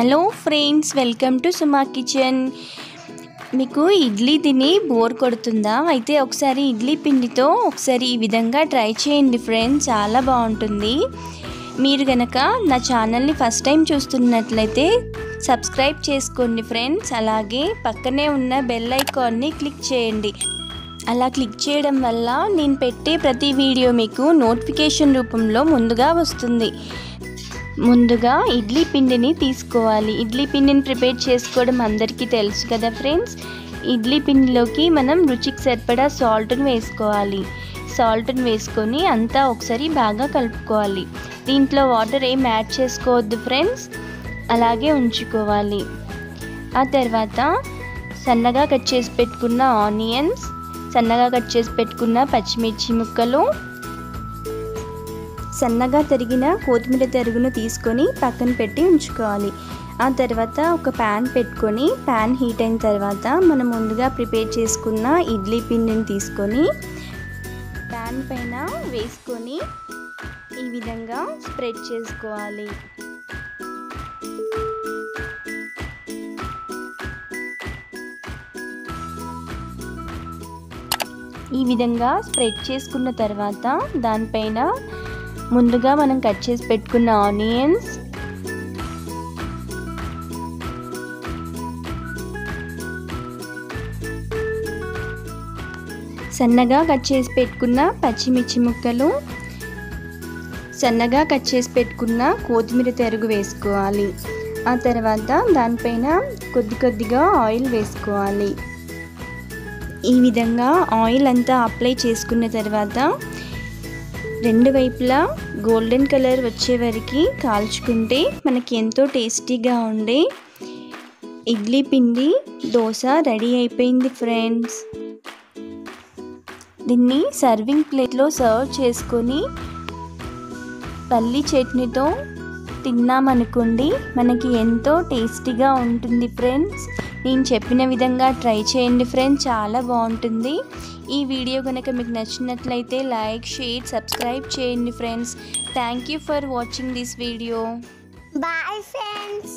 Hello friends, welcome to Suma kitchen. మీకు ఇడ్లీ తిని bore కొడుతుందా? అయితే ఒకసారి ఇడ్లీ పిండితో ఒకసారి ఈ విధంగా ట్రై చేయండి ఫ్రెండ్స్, చాలా బాగుంటుంది. మీరు గనక నా ఛానల్ని ఫస్ట్ టైం చూస్తున్నట్లయితే సబ్స్క్రైబ్ చేసుకోండి ఫ్రెండ్స్. అలాగే పక్కనే ఉన్న బెల్ ఐకాన్ని క్లిక్ చేయండి. అలా క్లిక్ చేయడం వల్ల నేను పెట్టే ప్రతి వీడియో మీకు నోటిఫికేషన్ రూపంలో ముందుగా వస్తుంది. ముందుగా ఇడ్లీ పిండిని తీసుకోవాలి. ఇడ్లీ పిండిని ప్రిపేర్ చేసుకోవడం అందరికీ తెలుసు కదా ఫ్రెండ్స్. ఇడ్లీ పిండిలోకి మనం రుచికి సరిపడా సాల్ట్ని వేసుకోవాలి. సాల్ట్ని వేసుకొని అంతా ఒకసారి బాగా కలుపుకోవాలి. దీంట్లో వాటర్ ఏం యాడ్ చేసుకోవద్దు ఫ్రెండ్స్, అలాగే ఉంచుకోవాలి. ఆ తర్వాత సన్నగా కట్ చేసి పెట్టుకున్న ఆనియన్స్, సన్నగా కట్ చేసి పెట్టుకున్న పచ్చిమిర్చి ముక్కలు, సన్నగా తరిగిన కొత్తిమీర తరుగును తీసుకొని పక్కన పెట్టి ఉంచుకోవాలి. ఆ తర్వాత ఒక ప్యాన్ పెట్టుకొని ప్యాన్ హీట్ అయిన తర్వాత మనం ముందుగా ప్రిపేర్ చేసుకున్న ఇడ్లీ పిండిని తీసుకొని ప్యాన్ పైన వేసుకొని ఈ విధంగా స్ప్రెడ్ చేసుకోవాలి. ఈ విధంగా స్ప్రెడ్ చేసుకున్న తర్వాత దానిపైన ముందుగా మనం కట్ చేసి పెట్టుకున్న ఆనియన్స్, సన్నగా కట్ చేసి పెట్టుకున్న పచ్చిమిర్చి ముక్కలు, సన్నగా కట్ చేసి పెట్టుకున్న కొత్తిమీర తరుగు వేసుకోవాలి. ఆ తర్వాత దానిపైన కొద్దిగా ఆయిల్ వేసుకోవాలి. ఈ విధంగా ఆయిల్ అంతా అప్లై చేసుకున్న తర్వాత రెండు వైపులా గోల్డెన్ కలర్ వచ్చే వరకు కాల్చుకుంటే మనకి ఎంతో టేస్టీగా ఉండే ఇడ్లీ పిండి దోశ రెడీ అయిపోయింది ఫ్రెండ్స్. దీన్ని సర్వింగ్ ప్లేట్లో సర్వ్ చేసుకొని పల్లి చట్నీతో తిన్నామనుకోండి, మనకి ఎంతో టేస్టీగా ఉంటుంది ఫ్రెండ్స్. నేను చెప్పిన విధంగా ట్రై చేయండి ఫ్రెండ్స్, చాలా బాగుంటుంది. ఈ వీడియో కనుక మీకు నచ్చినట్లయితే లైక్, షేర్, సబ్స్క్రైబ్ చేయండి friends. Thank you for watching this video. Bye friends.